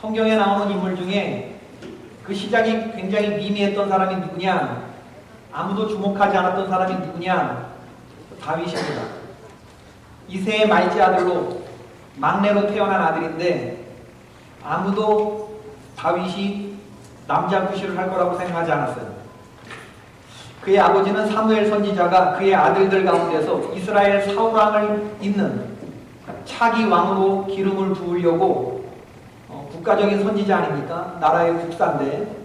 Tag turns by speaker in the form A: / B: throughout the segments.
A: 성경에 나오는 인물 중에 그 시작이 굉장히 미미했던 사람이 누구냐? 아무도 주목하지 않았던 사람이 누구냐? 다윗입니다. 이새의 말째 아들로 막내로 태어난 아들인데 아무도 다윗이 남자 구실을 할 거라고 생각하지 않았어요. 그의 아버지는 사무엘 선지자가 그의 아들들 가운데서 이스라엘 사울왕을 잇는 차기 왕으로 기름을 부으려고 국가적인 선지자 아닙니까? 나라의 국사인데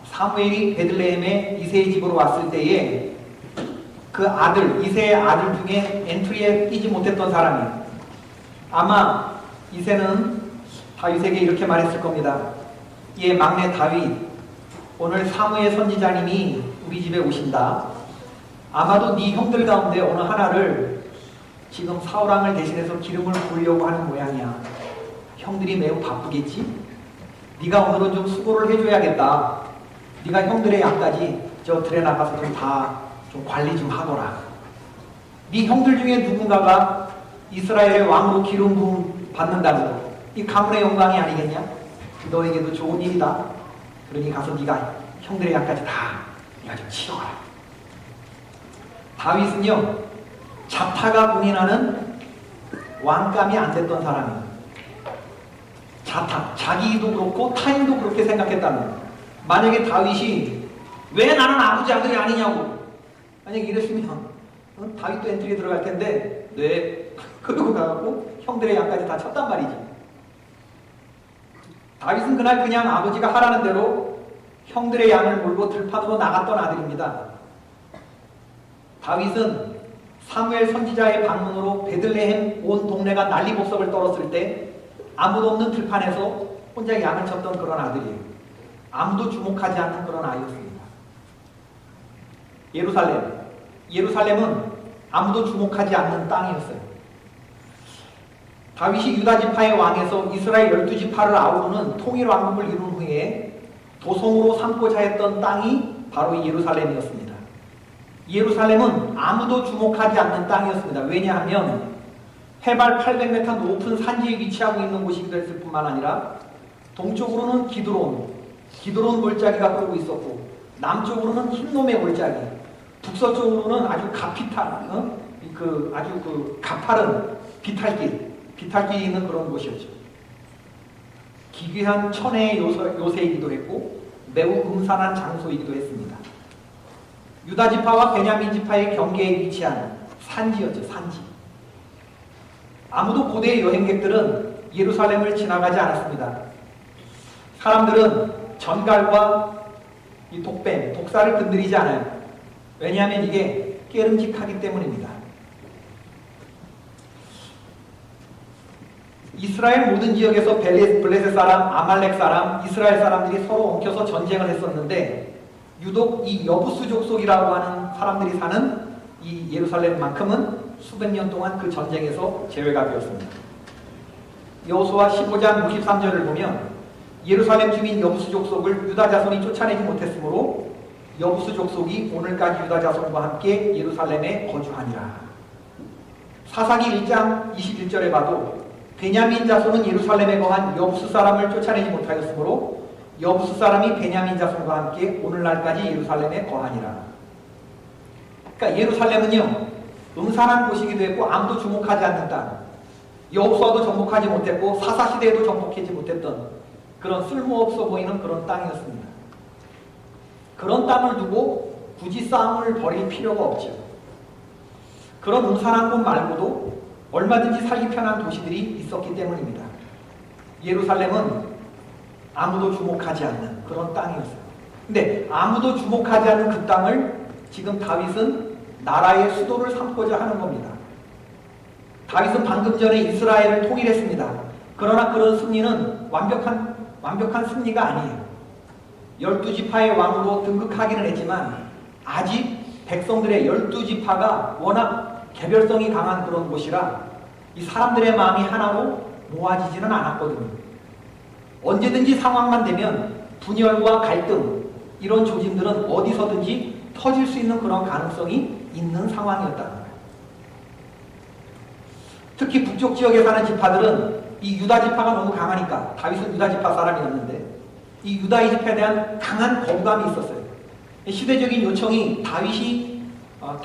A: 사무엘이 베들레헴의 이새의 집으로 왔을 때에 그 아들, 이새의 아들 중에 엔트리에 끼지 못했던 사람이 아마 이새는 다윗에게 이렇게 말했을 겁니다. 예, 막내 다윗, 오늘 사무엘 선지자님이 우리 집에 오신다. 아마도 네 형들 가운데 어느 하나를 지금 사울왕을 대신해서 기름을 부으려고 하는 모양이야. 형들이 매우 바쁘겠지? 네가 오늘은 좀 수고를 해줘야겠다. 네가 형들의 양까지 저 들에 나가서 좀 다 좀 관리 좀 하거라. 네 형들 중에 누군가가 이스라엘의 왕으로 기름 부음 받는다고 이 가문의 영광이 아니겠냐? 너에게도 좋은 일이다. 그러니 가서 네가 형들의 양까지 다 네가 좀 치워라. 다윗은요, 자타가 공인하는 왕감이 안 됐던 사람이에요. 자타, 자기도 그렇고 타인도 그렇게 생각했다는 거예요. 만약에 다윗이 왜 나는 아버지 아들이 아니냐고 만약에 이랬으면 다윗도 엔트리에 들어갈 텐데 네 그러고 가고 형들의 양까지 다 쳤단 말이지. 다윗은 그날 그냥 아버지가 하라는 대로 형들의 양을 몰고 들판으로 나갔던 아들입니다. 다윗은 사무엘 선지자의 방문으로 베들레헴 온 동네가 난리법석을 떨었을 때 아무도 없는 들판에서 혼자 양을 쳤던 그런 아들이에요. 아무도 주목하지 않는 그런 아이였습니다. 예루살렘은 아무도 주목하지 않는 땅이었어요. 다윗이 유다 지파의 왕에서 이스라엘 12지파를 아우르는 통일왕국을 이룬 후에 도성으로 삼고자 했던 땅이 바로 이 예루살렘이었습니다. 예루살렘은 아무도 주목하지 않는 땅이었습니다. 왜냐하면 해발 800m 높은 산지에 위치하고 있는 곳이기도 했을 뿐만 아니라 동쪽으로는 기드론 골짜기가 흐르고 있었고 남쪽으로는 흰놈의 골짜기, 북서쪽으로는 아주 가파른 비탈길이 있는 그런 곳이었죠. 기괴한 천혜의 요새이기도 했고 매우 음산한 장소이기도 했습니다. 유다 지파와 베냐민 지파의 경계에 위치한 산지였죠. 산지. 아무도 고대의 여행객들은 예루살렘을 지나가지 않았습니다. 사람들은 전갈과 이 독뱀, 독사를 건드리지 않아요. 왜냐하면 이게 깨름직하기 때문입니다. 이스라엘 모든 지역에서 블레셋 사람, 아말렉 사람, 이스라엘 사람들이 서로 엉켜서 전쟁을 했었는데 유독 이 여부스 족속이라고 하는 사람들이 사는 이 예루살렘만큼은 수백 년 동안 그 전쟁에서 제외가 되었습니다. 여호수아 15장 63절을 보면 예루살렘 주민 여부스 족속을 유다 자손이 쫓아내지 못했으므로 여부스 족속이 오늘까지 유다 자손과 함께 예루살렘에 거주하니라. 사사기 1장 21절에 봐도 베냐민 자손은 예루살렘에 거한 여부스 사람을 쫓아내지 못하였으므로 여부스 사람이 베냐민 자손과 함께 오늘날까지 예루살렘에 거하니라. 그러니까 예루살렘은요, 음산한 곳이기도 했고 아무도 주목하지 않는 땅, 여호수아도 접목하지 못했고 사사시대에도 접목하지 못했던 그런 쓸모없어 보이는 그런 땅이었습니다. 그런 땅을 두고 굳이 싸움을 벌일 필요가 없죠. 그런 음산한 곳 말고도 얼마든지 살기 편한 도시들이 있었기 때문입니다. 예루살렘은 아무도 주목하지 않는 그런 땅이었어요. 근데 아무도 주목하지 않는 그 땅을 지금 다윗은 나라의 수도를 삼고자 하는 겁니다. 다윗은 방금 전에 이스라엘을 통일했습니다. 그러나 그런 승리는 완벽한 승리가 아니에요. 12지파의 왕으로 등극하기는 했지만 아직 백성들의 12지파가 워낙 개별성이 강한 그런 곳이라 이 사람들의 마음이 하나로 모아지지는 않았거든요. 언제든지 상황만 되면 분열과 갈등, 이런 조짐들은 어디서든지 터질 수 있는 그런 가능성이 있는 상황이었다는 거예요. 특히 북쪽 지역에 사는 지파들은 이 유다 지파가 너무 강하니까, 다윗은 유다 지파 사람이었는데 이 유다의 지파에 대한 강한 거부감이 있었어요. 시대적인 요청이 다윗이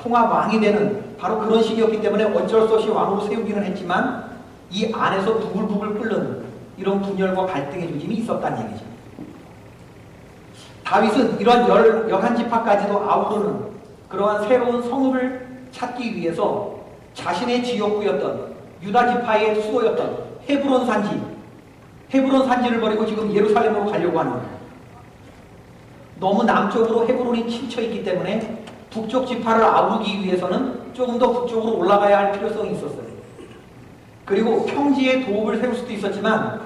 A: 통합 왕이 되는 바로 그런 시기였기 때문에 어쩔 수 없이 왕으로 세우기는 했지만 이 안에서 부글부글 끓는 이런 분열과 갈등의 조짐이 있었다는 얘기죠. 다윗은 이러한 11지파까지도 아우르는 그러한 새로운 성읍을 찾기 위해서 자신의 지역구였던 유다 지파의 수도였던 헤브론 산지를 버리고 지금 예루살렘으로 가려고 하는 거예요. 너무 남쪽으로 헤브론이 치쳐 있기 때문에 북쪽 지파를 아우르기 위해서는 조금 더 북쪽으로 올라가야 할 필요성이 있었어요. 그리고 평지에 도읍을 세울 수도 있었지만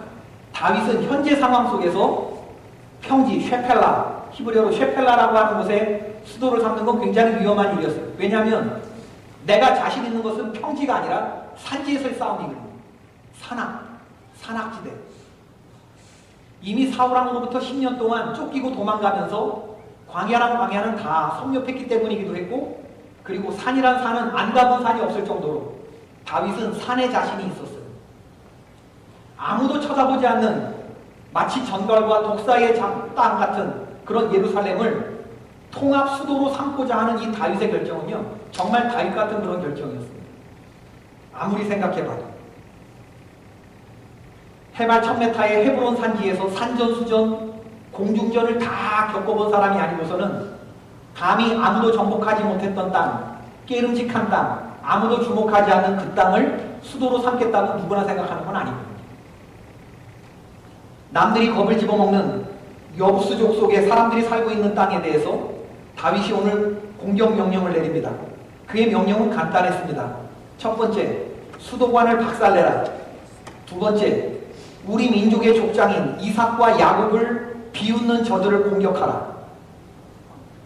A: 다윗은 현재 상황 속에서 평지, 쉐펠라, 히브리어로 쉐펠라라고 하는 곳에 수도를 삼는 건 굉장히 위험한 일이었어요. 왜냐하면 내가 자신 있는 것은 평지가 아니라 산지에서의 싸움이거든요. 산악지대. 이미 사울왕으로부터 10년 동안 쫓기고 도망가면서 광야는 다 섭렵했기 때문이기도 했고, 그리고 산이란 산은 안 가본 산이 없을 정도로 다윗은 산에 자신이 있었어요. 아무도 쳐다보지 않는 마치 전갈과 독사의 땅 같은 그런 예루살렘을 통합 수도로 삼고자 하는 이 다윗의 결정은요, 정말 다윗 같은 그런 결정이었습니다. 아무리 생각해봐도 해발 1000m의 헤브론 산지에서 산전수전, 공중전을 다 겪어본 사람이 아니고서는 감히 아무도 정복하지 못했던 땅, 깨름직한 땅, 아무도 주목하지 않는 그 땅을 수도로 삼겠다고 누구나 생각하는 건 아니거든요. 남들이 겁을 집어먹는 여부수족 속에 사람들이 살고 있는 땅에 대해서 다윗이 오늘 공격 명령을 내립니다. 그의 명령은 간단했습니다. 첫 번째, 수도관을 박살내라. 두 번째, 우리 민족의 족장인 이삭과 야곱을 비웃는 저들을 공격하라.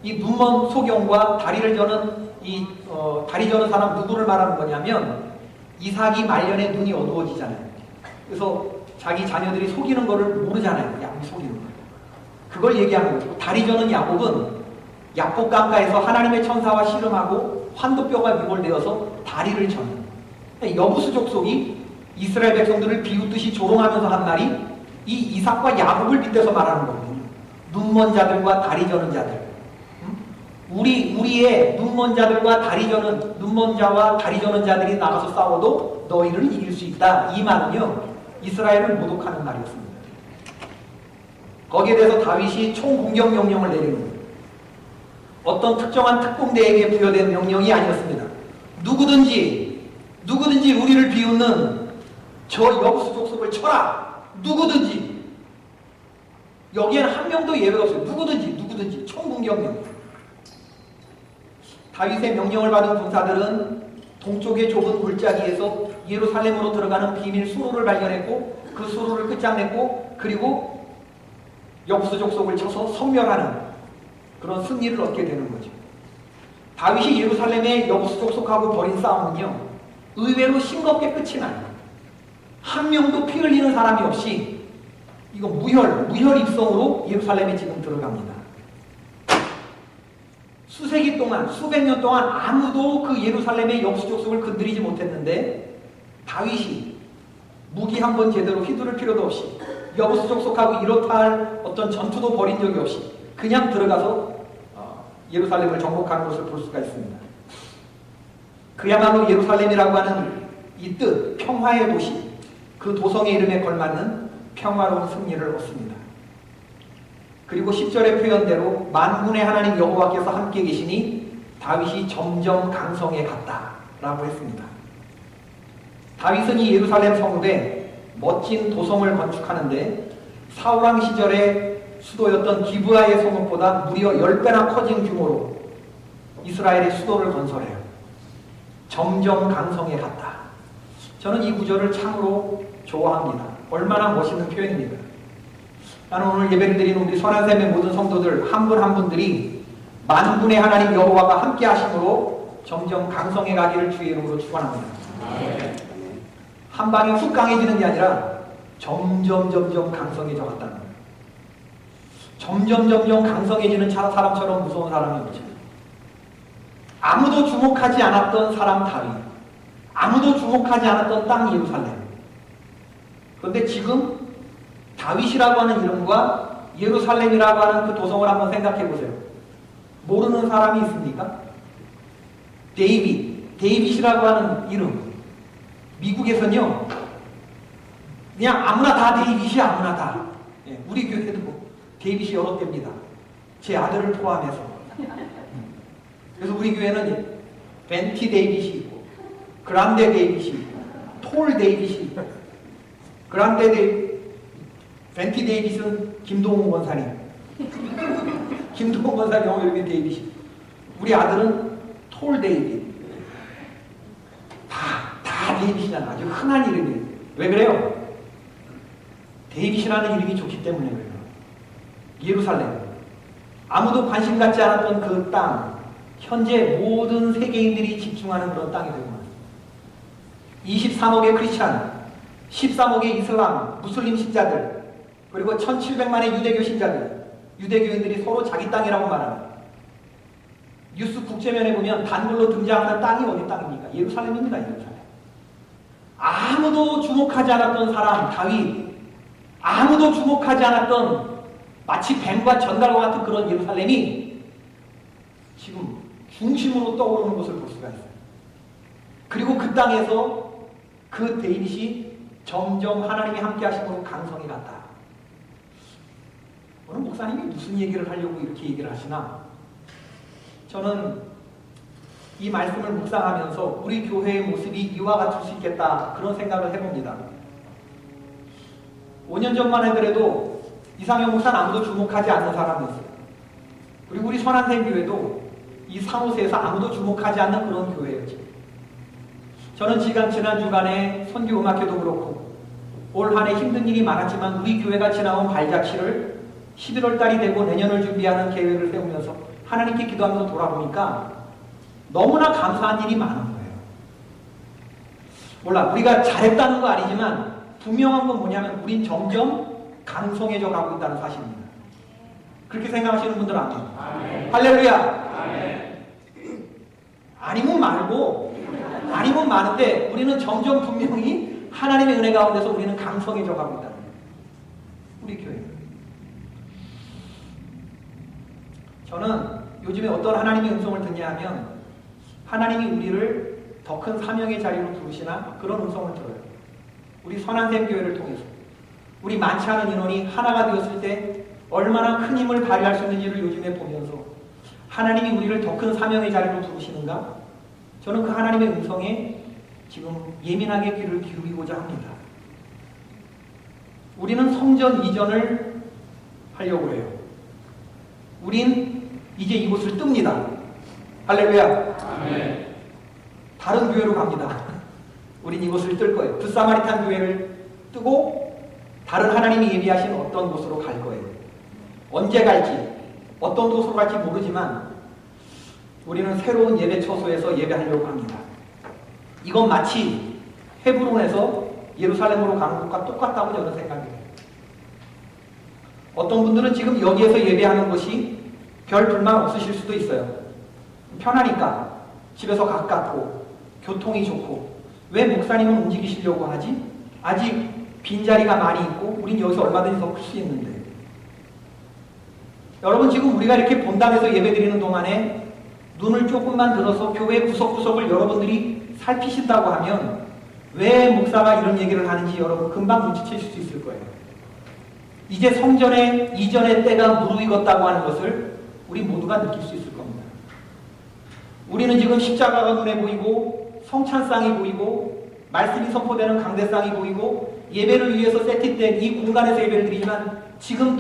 A: 이 눈먼 소경과 다리를 저는 다리 저는 사람 누구를 말하는 거냐면 이삭이 말년에 눈이 어두워지잖아요. 그래서 자기 자녀들이 속이는 거를 모르잖아요. 야곱이 속이는 거. 그걸 얘기하는 거죠. 다리 저는 야곱은 야곱 강가에서 하나님의 천사와 씨름하고 환도뼈가 미골되어서 다리를 저는, 여부수 족속이 이스라엘 백성들을 비웃듯이 조롱하면서 한 말이 이 이삭과 야곱을 빗대서 말하는 거거든요. 눈먼 자들과 다리 저는 자들. 우리의 눈먼 자들과 눈먼 자와 다리 저는 자들이 나가서 싸워도 너희를 이길 수 있다. 이 말은요, 이스라엘을 모독하는 말이었습니다. 거기에 대해서 다윗이 총공격 명령을 내리는 거예요. 어떤 특정한 특공대에게 부여된 명령이 아니었습니다. 누구든지 우리를 비웃는 저 여부수 족속을 쳐라. 누구든지. 여기에는 한 명도 예외가 없어요. 누구든지 총공격 명령. 다윗의 명령을 받은 군사들은 동쪽의 좁은 골짜기에서 예루살렘으로 들어가는 비밀 수로를 발견했고 그 수로를 끝장냈고, 그리고 여부수 족속을 쳐서 섬멸하는 그런 승리를 얻게 되는 거죠. 다윗이 예루살렘의 여부수 족속하고 벌인 싸움은요, 의외로 싱겁게 끝이 나요. 한 명도 피 흘리는 사람이 없이 이거 무혈 입성으로 예루살렘에 지금 들어갑니다. 수세기 동안, 수백 년 동안 아무도 그 예루살렘의 여부수 족속을 건드리지 못했는데 다윗이 무기 한 번 제대로 휘두를 필요도 없이 여부수 족속하고 이렇다 할 어떤 전투도 벌인 적이 없이 그냥 들어가서 예루살렘을 정복하는 것을 볼 수가 있습니다. 그야말로 예루살렘이라고 하는 이 뜻, 평화의 도시, 그 도성의 이름에 걸맞는 평화로운 승리를 얻습니다. 그리고 10절의 표현대로 만군의 하나님 여호와께서 함께 계시니 다윗이 점점 강성해 갔다라고 했습니다. 다윗은 이 예루살렘 성읍에 멋진 도성을 건축하는데 사울왕 시절의 수도였던 기브아의 성읍보다 무려 10배나 커진 규모로 이스라엘의 수도를 건설해요. 점점 강성해 갔다. 저는 이 구절을 참으로 좋아합니다. 얼마나 멋있는 표현입니까? 나는 오늘 예배를 드리는 우리 선한샘의 모든 성도들 한 분 한 분들이 만군의 하나님 여호와가 함께 하심으로 점점 강성해 가기를 주의 이름으로 축원합니다. 한 방에 훅 강해지는 게 아니라 점점 강성해져 갔다는 거예요. 점점 강성해지는 사람처럼 무서운 사람이 없죠. 아무도 주목하지 않았던 사람 다윗, 아무도 주목하지 않았던 땅 예루살렘. 그런데 지금 다윗이라고 하는 이름과 예루살렘이라고 하는 그 도성을 한번 생각해 보세요. 모르는 사람이 있습니까? 데이빗이라고 하는 이름. 미국에서는요, 그냥 아무나 다 데이빗이야, 아무나 다. 예, 우리 교회도 데이빗이 여러 대입니다. 제 아들을 포함해서. 그래서 우리 교회는 벤티 데이빗이 있고, 그란데 데이빗이 있고, 톨 데이빗이 있고, 벤티 데이빗은 김동훈 권사님. 김동훈 권사님 영어 이름이 데이빗이. 우리 아들은 톨 데이빗. 다 데이빗이잖아. 아주 흔한 이름이에요. 왜 그래요? 데이빗이라는 이름이 좋기 때문에 그래요. 예루살렘. 아무도 관심 갖지 않았던 그 땅, 현재 모든 세계인들이 집중하는 그런 땅이 되고 있습니다. 23억의 크리스찬, 13억의 이슬람, 무슬림 신자들, 그리고 1700만의 유대교 신자들, 유대교인들이 서로 자기 땅이라고 말합니다. 뉴스 국제면에 보면 단글로 등장하는 땅이 어디 땅입니까? 예루살렘입니다. 예루살렘. 아무도 주목하지 않았던 사람, 다윗. 아무도 주목하지 않았던 마치 뱀과 전갈과 같은 그런 예루살렘이 지금 중심으로 떠오르는 것을 볼 수가 있어요. 그리고 그 땅에서 그 데이빗이 점점 하나님이 함께 하심으로 강성이 갔다. 오늘 목사님이 무슨 얘기를 하려고 이렇게 얘기를 하시나? 저는 이 말씀을 묵상하면서 우리 교회의 모습이 이와 같을 수 있겠다, 그런 생각을 해봅니다. 5년 전만 해더라도 이상형 목사는 아무도 주목하지 않는 사람이었어요. 그리고 우리 선한생교회도 이 산호세에서 아무도 주목하지 않는 그런 교회예요. 지금. 저는 지난 주간에 선교 음악회도 그렇고 올 한 해 힘든 일이 많았지만 우리 교회가 지나온 발자취를 11월 달이 되고 내년을 준비하는 계획을 세우면서 하나님께 기도하면서 돌아보니까 너무나 감사한 일이 많은 거예요. 몰라, 우리가 잘했다는 거 아니지만 분명한 건 뭐냐면 우린 점점 강성해져 가고 있다는 사실입니다. 그렇게 생각하시는 분들은 아멘. 할렐루야. 아니면 말고, 아니면 많은데 우리는 점점 분명히 하나님의 은혜 가운데서 우리는 강성해져 가고 있다는 거예요. 우리 교회. 저는 요즘에 어떤 하나님의 음성을 듣냐 하면 하나님이 우리를 더 큰 사명의 자리로 부르시나 그런 음성을 들어요. 우리 선한샘 교회를 통해서 우리 많지 않은 인원이 하나가 되었을 때 얼마나 큰 힘을 발휘할 수 있는지를 요즘에 보면서 하나님이 우리를 더 큰 사명의 자리로 부르시는가? 저는 그 하나님의 음성에 지금 예민하게 귀를 기울이고자 합니다. 우리는 성전 이전을 하려고 해요. 우린 이제 이곳을 뜹니다. 할렐루야. 아멘. 다른 교회로 갑니다. 우린 이곳을 뜰 거예요. 굿사마리탄 교회를 뜨고 다른 하나님이 예비하신 어떤 곳으로 갈 거예요. 언제 갈지, 어떤 곳으로 갈지 모르지만 우리는 새로운 예배 처소에서 예배하려고 합니다. 이건 마치 헤브론에서 예루살렘으로 가는 것과 똑같다고 저는 생각해요. 어떤 분들은 지금 여기에서 예배하는 것이 별 불만 없으실 수도 있어요. 편하니까, 집에서 가깝고 교통이 좋고 왜 목사님은 움직이시려고 하지? 아직 빈자리가 많이 있고 우린 여기서 얼마든지 더 클 수 있는데. 여러분, 지금 우리가 이렇게 본당에서 예배드리는 동안에 눈을 조금만 들어서 교회 구석구석을 여러분들이 살피신다고 하면 왜 목사가 이런 얘기를 하는지 여러분 금방 눈치채실 수 있을 거예요. 이제 성전의 이전의 때가 무르익었다고 하는 것을 우리 모두가 느낄 수 있을 겁니다. 우리는 지금 십자가가 눈에 보이고 성찬상이 보이고 말씀이 선포되는 강대상이 보이고 예배를 위해서 세팅된 이 공간에서 예배를 드리지만 지금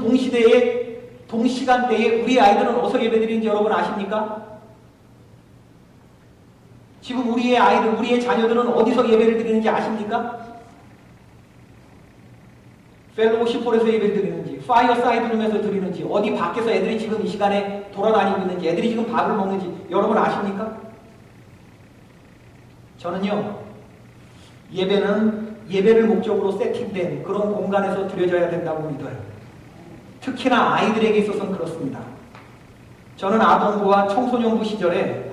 A: 동시간대에 우리 아이들은 어디서 예배드리는지 여러분 아십니까? 지금 우리의 아이들, 우리의 자녀들은 어디서 예배를 드리는지 아십니까? 펠로우십홀에서 예배를 드리는지, 파이어사이드 룸에서 드리는지, 어디 밖에서 애들이 지금 이 시간에 돌아다니고 있는지, 애들이 지금 밥을 먹는지 여러분 아십니까? 저는요, 예배를 목적으로 세팅된 그런 공간에서 드려져야 된다고 믿어요. 특히나 아이들에게 있어서는 그렇습니다. 저는 아동부와 청소년부 시절에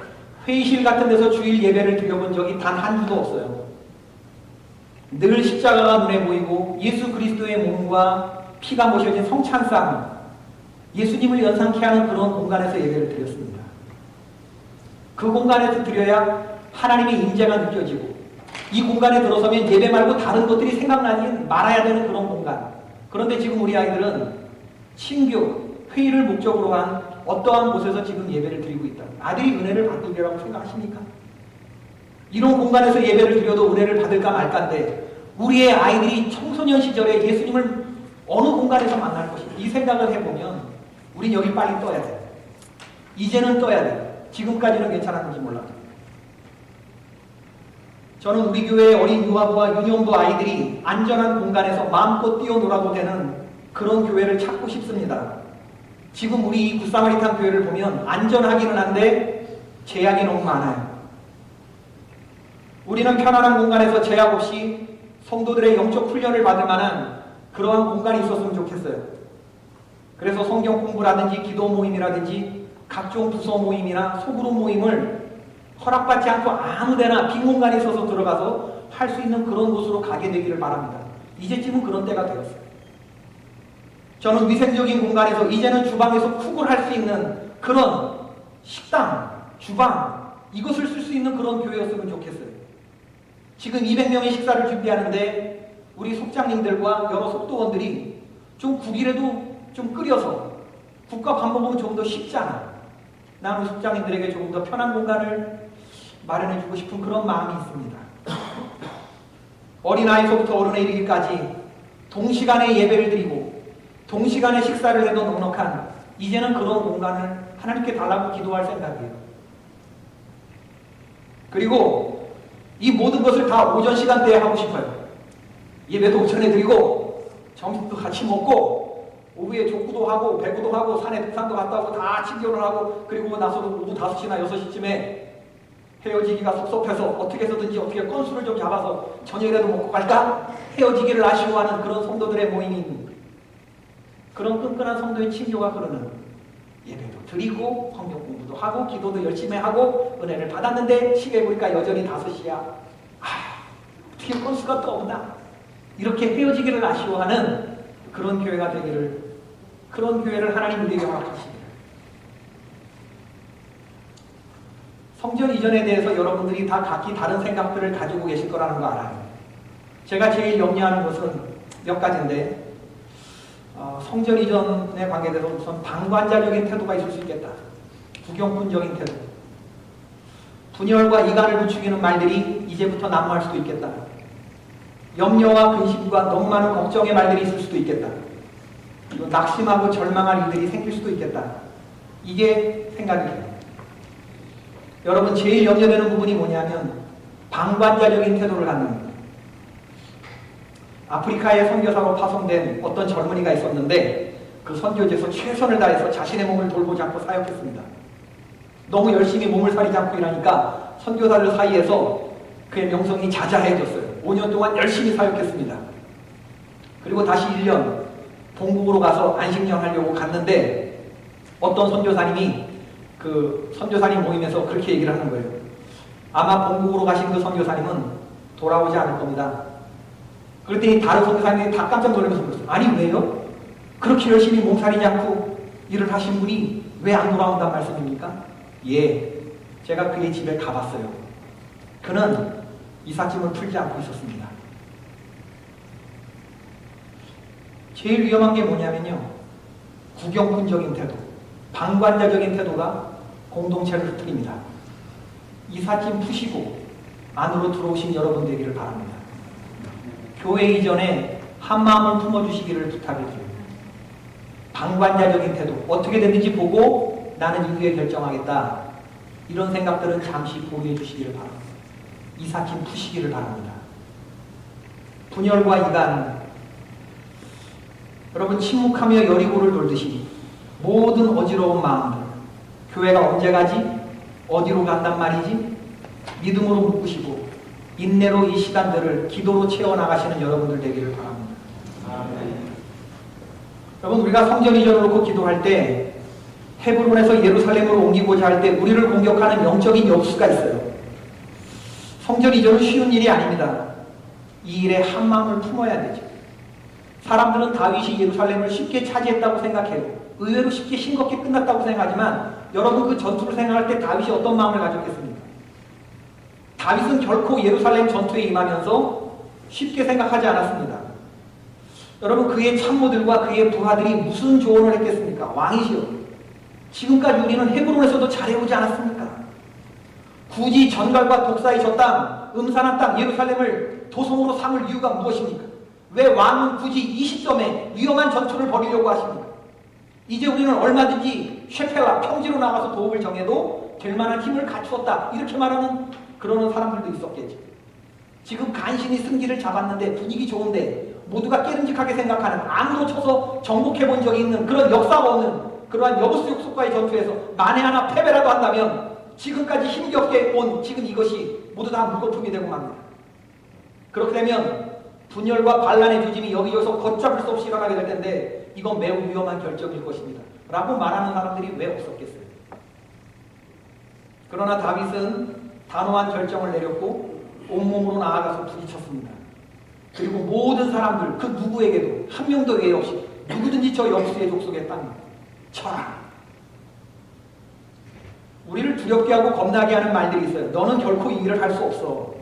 A: 회의실 같은 데서 주일 예배를 드려본 적이 단 한 주도 없어요. 늘 십자가가 눈에 보이고 예수 그리스도의 몸과 피가 모셔진 성찬상, 예수님을 연상케 하는 그런 공간에서 예배를 드렸습니다. 그 공간에서 드려야 하나님의 임재가 느껴지고, 이 공간에 들어서면 예배 말고 다른 것들이 생각나지 말아야 되는 그런 공간. 그런데 지금 우리 아이들은 신교, 회의를 목적으로 한 어떠한 곳에서 지금 예배를 드리고 있다. 아들이 은혜를 받으리라고 생각하십니까? 이런 공간에서 예배를 드려도 은혜를 받을까 말까인데, 우리의 아이들이 청소년 시절에 예수님을 어느 공간에서 만날 것인가, 이 생각을 해보면 우린 여기 빨리 떠야 돼. 이제는 떠야 돼. 지금까지는 괜찮았는지 몰라도. 저는 우리 교회의 어린 유아부와 유년부 아이들이 안전한 공간에서 마음껏 뛰어놀아도 되는 그런 교회를 찾고 싶습니다. 지금 우리 이 굿사마리탄 교회를 보면 안전하기는 한데 제약이 너무 많아요. 우리는 편안한 공간에서 제약 없이 성도들의 영적 훈련을 받을 만한 그러한 공간이 있었으면 좋겠어요. 그래서 성경 공부라든지 기도 모임이라든지 각종 부서 모임이나 소그룹 모임을 허락받지 않고 아무데나 빈 공간에 있어서 들어가서 할 수 있는 그런 곳으로 가게 되기를 바랍니다. 이제쯤은 그런 때가 되었어요. 저는 위생적인 공간에서 이제는 주방에서 쿡을 할 수 있는 그런 식당, 주방, 이것을 쓸 수 있는 그런 교회였으면 좋겠어요. 지금 200명의 식사를 준비하는데 우리 속장님들과 여러 속도원들이 좀 국이라도 좀 끓여서 국과 밥 먹으면 조금 더 쉽잖아. 나는 속장님들에게 조금 더 편한 공간을 마련해주고 싶은 그런 마음이 있습니다. 어린아이서부터 어른에 이르기까지 동시간에 예배를 드리고 동시간에 식사를 해도 넉넉한 이제는 그런 공간을 하나님께 달라고 기도할 생각이에요. 그리고 이 모든 것을 다 오전 시간대에 하고 싶어요. 예배도 오전에 드리고 점심도 같이 먹고 오후에 족구도 하고 배구도 하고 산에 등산도 갔다 오고 다 친교를 하고, 그리고 나서도 오후 5시나 6시쯤에 헤어지기가 섭섭해서 어떻게 해서든지 어떻게 건수를 좀 잡아서 저녁이라도 먹고 갈까? 헤어지기를 아쉬워하는 그런 성도들의 모임이, 그런 끈끈한 성도의 친교가 흐르는 예배도 드리고 성경 공부도 하고 기도도 열심히 하고 은혜를 받았는데 시계 보니까 여전히 5시야. 어떻게 건수가 또 없나? 이렇게 헤어지기를 아쉬워하는 그런 교회가 되기를, 그런 교회를 하나님 우리에게 허락하십니다. 성전 이전에 대해서 여러분들이 다 각기 다른 생각들을 가지고 계실 거라는 거 알아요. 제가 제일 염려하는 것은 몇 가지인데, 성전 이전에 관계돼서 우선 방관자적인 태도가 있을 수 있겠다. 구경꾼적인 태도. 분열과 이간을 부추기는 말들이 이제부터 난무할 수도 있겠다. 염려와 근심과 너무 많은 걱정의 말들이 있을 수도 있겠다. 그리고 낙심하고 절망할 일들이 생길 수도 있겠다. 이게 생각이에요. 여러분, 제일 염려되는 부분이 뭐냐면 방관자적인 태도를 갖는 겁니다. 아프리카의 선교사로 파송된 어떤 젊은이가 있었는데 그 선교지에서 최선을 다해서 자신의 몸을 돌보지 않고 사역했습니다. 너무 열심히 몸을 사리지 않고 일하니까 선교사들 사이에서 그의 명성이 자자해졌어요. 5년 동안 열심히 사역했습니다. 그리고 다시 1년 본국으로 가서 안식년 하려고 갔는데 어떤 선교사님이 그 선교사님 모임에서 그렇게 얘기를 하는 거예요. 아마 본국으로 가신 그 선교사님은 돌아오지 않을 겁니다. 그랬더니 다른 선교사님이 다 깜짝 놀라면서 그랬어요. 아니 왜요? 그렇게 열심히 몸살이지 않고 일을 하신 분이 왜 안 돌아온단 말씀입니까? 예, 제가 그의 집에 가봤어요. 그는 이삿짐을 풀지 않고 있었습니다. 제일 위험한 게 뭐냐면요, 구경꾼적인 태도, 방관자적인 태도가 공동체를 흐트립니다. 이삿짐 푸시고 안으로 들어오신 여러분 되기를 바랍니다. 교회 이전에 한마음을 품어주시기를 부탁드립니다. 방관자적인 태도, 어떻게 됐는지 보고 나는 이후에 결정하겠다. 이런 생각들은 잠시 보류해 주시기를 바랍니다. 이삿짐 푸시기를 바랍니다. 분열과 이간, 여러분 침묵하며 여리고를 돌듯이 모든 어지러운 마음들, 교회가 언제 가지? 어디로 간단 말이지? 믿음으로 묶으시고 인내로 이 시간들을 기도로 채워나가시는 여러분들 되기를 바랍니다. 아멘. 여러분, 우리가 성전 이전을 놓고 기도할 때 헤브론에서 예루살렘으로 옮기고자 할 때 우리를 공격하는 영적인 역수가 있어요. 성전 이전은 쉬운 일이 아닙니다. 이 일에 한 마음을 품어야 되죠. 사람들은 다윗이 예루살렘을 쉽게 차지했다고 생각해요. 의외로 쉽게 싱겁게 끝났다고 생각하지만 여러분 그 전투를 생각할 때 다윗이 어떤 마음을 가졌겠습니까? 다윗은 결코 예루살렘 전투에 임하면서 쉽게 생각하지 않았습니다. 여러분 그의 참모들과 그의 부하들이 무슨 조언을 했겠습니까? 왕이시여, 지금까지 우리는 헤브론에서도 잘해오지 않았습니까? 굳이 전갈과 독사의 저 땅, 음산한 땅 예루살렘을 도성으로 삼을 이유가 무엇입니까? 왜 왕은 굳이 이 시점에 위험한 전투를 벌이려고 하십니까? 이제 우리는 얼마든지 셰펠라 평지로 나가서 도읍을 정해도 될 만한 힘을 갖추었다, 이렇게 말하는 그러는 사람들도 있었겠죠. 지금 간신히 승기를 잡았는데 분위기 좋은데 모두가 깨름직하게 생각하는, 암으로 쳐서 정복해본 적이 있는 그런 역사가 없는 그러한 여부스 족속과의 전투에서 만에 하나 패배라도 한다면 지금까지 힘겹게 온 지금 이것이 모두 다 물거품이 되고 맙니다. 그렇게 되면 분열과 반란의 조짐이 여기저기서 걷잡을 수 없이 일어나게 될 텐데 이건 매우 위험한 결정일 것입니다 라고 말하는 사람들이 왜 없었겠어요? 그러나 다윗은 단호한 결정을 내렸고 온몸으로 나아가서 부딪혔습니다. 그리고 모든 사람들 그 누구에게도 한 명도 외에 없이 누구든지 저 여부스의 족속에 땅 쳐라. 우리를 두렵게 하고 겁나게 하는 말들이 있어요. 너는 결코 이 일을 할 수 없어.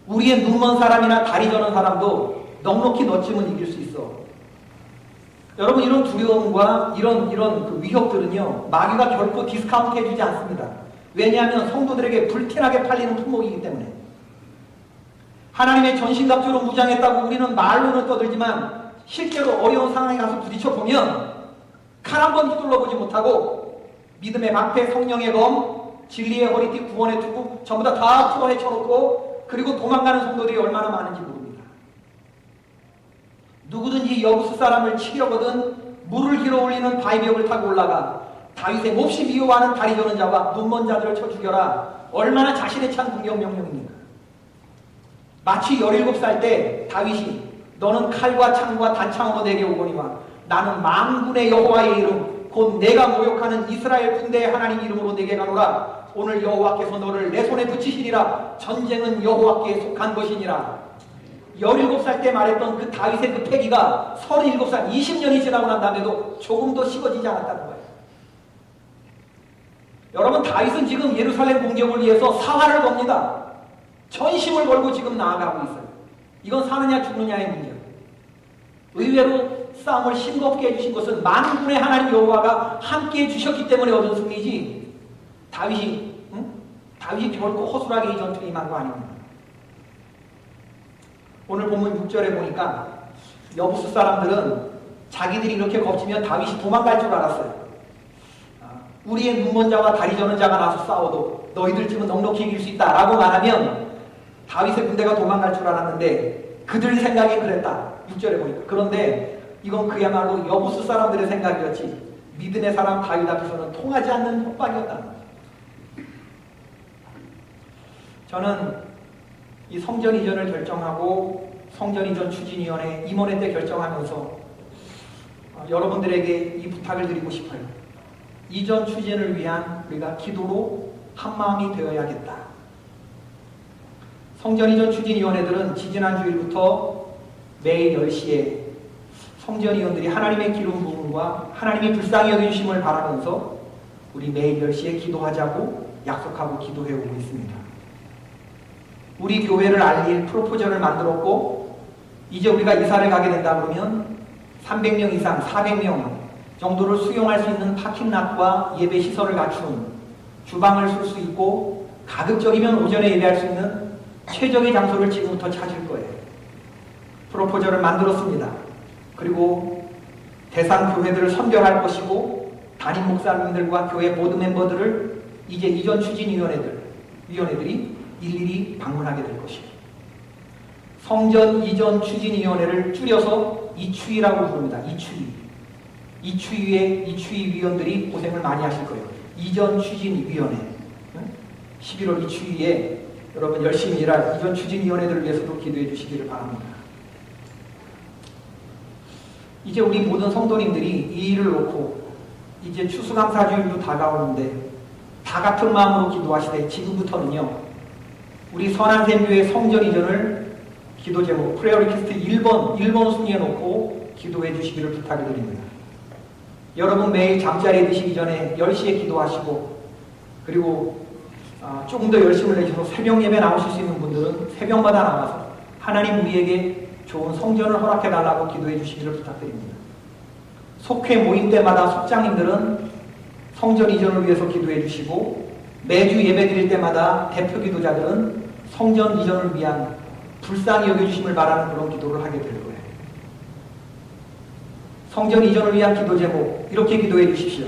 A: 우리의 눈먼 사람이나 다리 저는 사람도 넉넉히 너쯤은 이길 수 있어. 여러분 이런 두려움과 이런 그 위협들은요, 마귀가 결코 디스카운트 해주지 않습니다. 왜냐하면 성도들에게 불티나게 팔리는 품목이기 때문에. 하나님의 전신갑주로 무장했다고 우리는 말로는 떠들지만 실제로 어려운 상황에 가서 부딪혀보면 칼 한 번 휘둘러 보지 못하고 믿음의 방패, 성령의 검, 진리의 허리띠, 구원의 투구 전부 다 풀어 헤쳐놓고 그리고 도망가는 성도들이 얼마나 많은지 모릅니다. 누구든지 여부스 사람을 치려거든 물을 길어올리는 바위벽을 타고 올라가 다윗의 몹시 미워하는 다리 저는 자와 눈먼 자들을 쳐 죽여라. 얼마나 자신의 찬 공격 명령입니까? 마치 17살 때 다윗이 너는 칼과 창과 단창으로 내게 오거니와 나는 만군의 여호와의 이름 곧 내가 모욕하는 이스라엘 군대의 하나님 이름으로 내게 가노라. 오늘 여호와께서 너를 내 손에 붙이시리라. 전쟁은 여호와께 속한 것이니라. 17살 때 말했던 그 다윗의 그 패기가 37살 20년이 지나고 난 다음에도 조금도 식어지지 않았다는 거예요. 여러분 다윗은 지금 예루살렘 공격을 위해서 사활을 겁니다. 전심을 걸고 지금 나아가고 있어요. 이건 사느냐 죽느냐의 문제예요. 의외로 싸움을 싱겁게 해주신 것은 만군의 하나님 여호와가 함께 해주셨기 때문에 얻은 승리지 다윗이 결코 허술하게 이 전투에 임한 거 아닙니다. 오늘 본문 6절에 보니까 여부스 사람들은 자기들이 이렇게 겁치면 다윗이 도망갈 줄 알았어요. 우리의 눈먼 자와 다리 저는 자가 나서 싸워도 너희들 집은 넉넉히 이길 수 있다 라고 말하면 다윗의 군대가 도망갈 줄 알았는데 그들 생각이 그랬다. 6절에 보니까. 그런데 이건 그야말로 여부스 사람들의 생각이었지 믿음의 사람 다윗 앞에서는 통하지 않는 협박이었다는 거죠. 저는 이 성전 이전을 결정하고 성전 이전 추진위원회 임원회 때 결정하면서 여러분들에게 이 부탁을 드리고 싶어요. 이전 추진을 위한 우리가 기도로 한마음이 되어야겠다. 성전 이전 추진위원회들은 지지난 주일부터 매일 10시에 성전위원들이 하나님의 기름 부음과 하나님이 불쌍히 여겨주심을 바라면서 우리 매일 10시에 기도하자고 약속하고 기도해오고 있습니다. 우리 교회를 알릴 프로포저를 만들었고 이제 우리가 이사를 가게 된다 그러면 300명 이상 400명 정도를 수용할 수 있는 파킹락과 예배 시설을 갖춘 주방을 쓸 수 있고 가급적이면 오전에 예배할 수 있는 최적의 장소를 지금부터 찾을 거예요. 프로포저를 만들었습니다. 그리고 대상 교회들을 선별할 것이고 담임 목사님들과 교회 보드 멤버들을 이제 이전 추진위원회들이 일일이 방문하게 될 것입니다. 성전 이전 추진위원회를 줄여서 이추위라고 부릅니다. 이추위 위원들이 고생을 많이 하실 거예요. 이전 추진위원회 11월 이추위에 여러분 열심히 일할 이전 추진위원회들을 위해서도 기도해 주시기를 바랍니다. 이제 우리 모든 성도님들이 이 일을 놓고 이제 추수감사주일도 다가오는데 다 같은 마음으로 기도하시되 지금부터는요 우리 선한샘교회 성전 이전을 기도 제목 프레어 리퀘스트 1번 순위에 놓고 기도해 주시기를 부탁을 드립니다. 여러분 매일 잠자리에 드시기 전에 10시에 기도하시고, 그리고 조금 더 열심을 내셔서 새벽 예배 나오실 수 있는 분들은 새벽마다 나와서 하나님 우리에게 좋은 성전을 허락해 달라고 기도해 주시기를 부탁드립니다. 속회 모임 때마다 속장님들은 성전 이전을 위해서 기도해 주시고, 매주 예배 드릴 때마다 대표 기도자들은 성전 이전을 위한 불쌍히 여겨주심을 바라는 그런 기도를 하게 될 거예요. 성전 이전을 위한 기도 제목 이렇게 기도해 주십시오.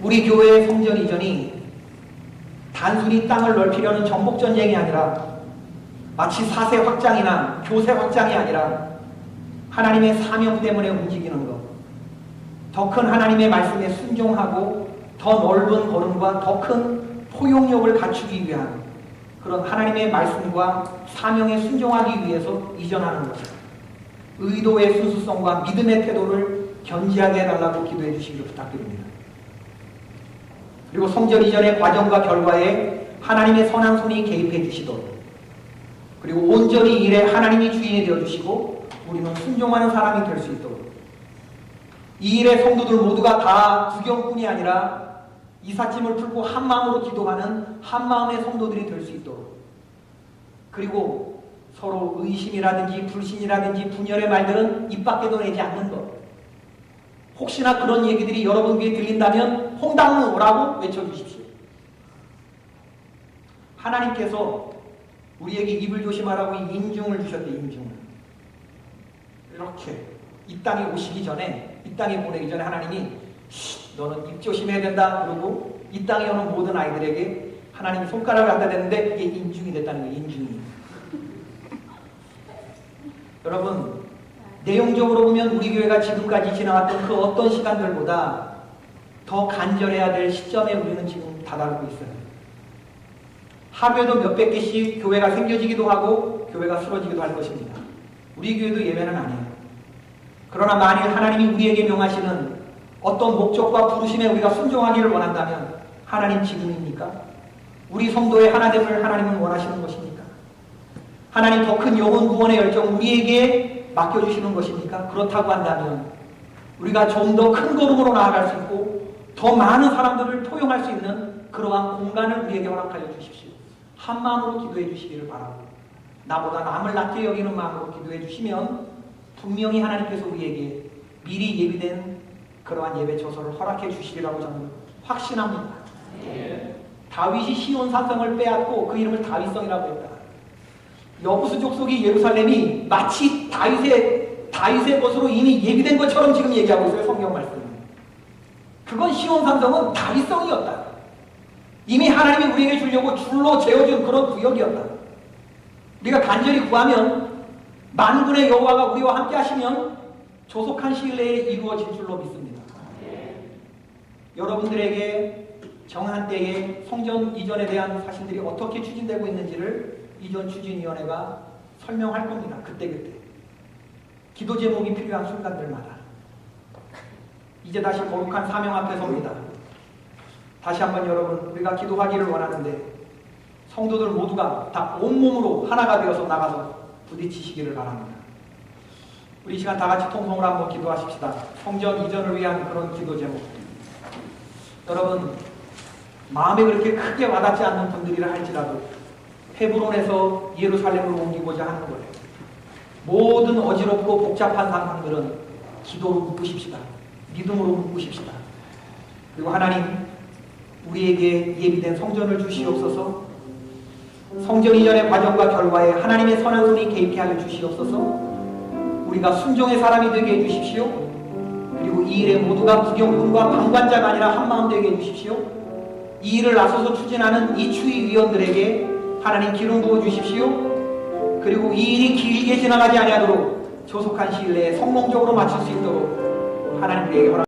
A: 우리 교회의 성전 이전이 단순히 땅을 넓히려는 정복전쟁이 아니라, 마치 사세 확장이나 교세 확장이 아니라 하나님의 사명 때문에 움직이는 것, 더 큰 하나님의 말씀에 순종하고 더 넓은 걸음과 더 큰 포용력을 갖추기 위한 그런 하나님의 말씀과 사명에 순종하기 위해서 이전하는 것, 의도의 순수성과 믿음의 태도를 견지하게 해달라고 기도해 주시기를 부탁드립니다. 그리고 성전 이전의 과정과 결과에 하나님의 선한 손이 개입해 주시도록, 그리고 온전히 이 일에 하나님이 주인이 되어주시고 우리는 순종하는 사람이 될 수 있도록, 이 일의 성도들 모두가 다 구경꾼이 아니라 이삿짐을 풀고 한마음으로 기도하는 한마음의 성도들이 될 수 있도록, 그리고 서로 의심이라든지 불신이라든지 분열의 말들은 입 밖에도 내지 않는 것, 혹시나 그런 얘기들이 여러분 귀에 들린다면 홍당무라고 외쳐주십시오. 하나님께서 우리에게 입을 조심하라고 인중을 주셨대. 인중을 이렇게 이 땅에 오시기 전에, 이 땅에 보내기 전에 하나님이 너는 입 조심해야 된다 그러고 이 땅에 오는 모든 아이들에게 하나님이 손가락을 갖다 댔는데 그게 인중이 됐다는 거예요. 인중이. 여러분, 내용적으로 보면 우리 교회가 지금까지 지나왔던 그 어떤 시간들보다 더 간절해야 될 시점에 우리는 지금 다다르고 있어요. 하루에도 몇백 개씩 교회가 생겨지기도 하고 교회가 쓰러지기도 할 것입니다. 우리 교회도 예외는 아니에요. 그러나 만일 하나님이 우리에게 명하시는 어떤 목적과 부르심에 우리가 순종하기를 원한다면 하나님 지금입니까? 우리 성도의 하나됨을 하나님은 원하시는 것입니까? 하나님 더 큰 영혼 구원의 열정 우리에게 맡겨주시는 것입니까? 그렇다고 한다면 우리가 좀 더 큰 걸음으로 나아갈 수 있고 더 많은 사람들을 포용할 수 있는 그러한 공간을 우리에게 허락하여 주십시오. 한 마음으로 기도해 주시기를 바라고, 나보다 남을 낮게 여기는 마음으로 기도해 주시면 분명히 하나님께서 우리에게 미리 예비된 그러한 예배 처소를 허락해 주시리라고 저는 확신합니다. 다윗이 시온 산성을 빼앗고 그 이름을 다윗성이라고 했다. 여부수 족속이 예루살렘이 마치 다윗의 것으로 이미 예비된 것처럼 지금 얘기하고 있어요. 성경 말씀은. 그건 시온 산성은 다윗성이었다. 이미 하나님이 우리에게 주려고 줄로 재어준 그런 구역이었다. 우리가 간절히 구하면 만군의 여호와가 우리와 함께 하시면 조속한 시일 내에 이루어질 줄로 믿습니다. 여러분들에게 정한 때에 성전 이전에 대한 사실들이 어떻게 추진되고 있는지를 이전 추진위원회가 설명할 겁니다. 그때그때. 기도 제목이 필요한 순간들마다. 이제 다시 거룩한 사명 앞에 섭니다. 다시 한번 여러분, 우리가 기도하기를 원하는데 성도들 모두가 다 온몸으로 하나가 되어서 나가서 부딪히시기를 바랍니다. 우리 시간 다 같이 통성으로 한번 기도하십시다. 성전 이전을 위한 그런 기도 제목. 여러분, 마음에 그렇게 크게 와닿지 않는 분들이라 할지라도 헤브론에서 예루살렘으로 옮기고자 하는 거예요. 모든 어지럽고 복잡한 상황들은 기도로 묶으십시다. 믿음으로 묶으십시다. 그리고 하나님, 우리에게 예비된 성전을 주시옵소서. 성전 이전의 과정과 결과에 하나님의 선한 손이 개입케 하여 주시옵소서. 우리가 순종의 사람이 되게 해주십시오. 그리고 이 일에 모두가 구경꾼과 방관자가 아니라 한마음 되게 해주십시오. 이 일을 나서서 추진하는 이 추위위원들에게 하나님 기름 부어 주십시오. 그리고 이 일이 길게 지나가지 아니하도록 조속한 시일 내에 성공적으로 마칠 수 있도록 하나님 우리에게 허락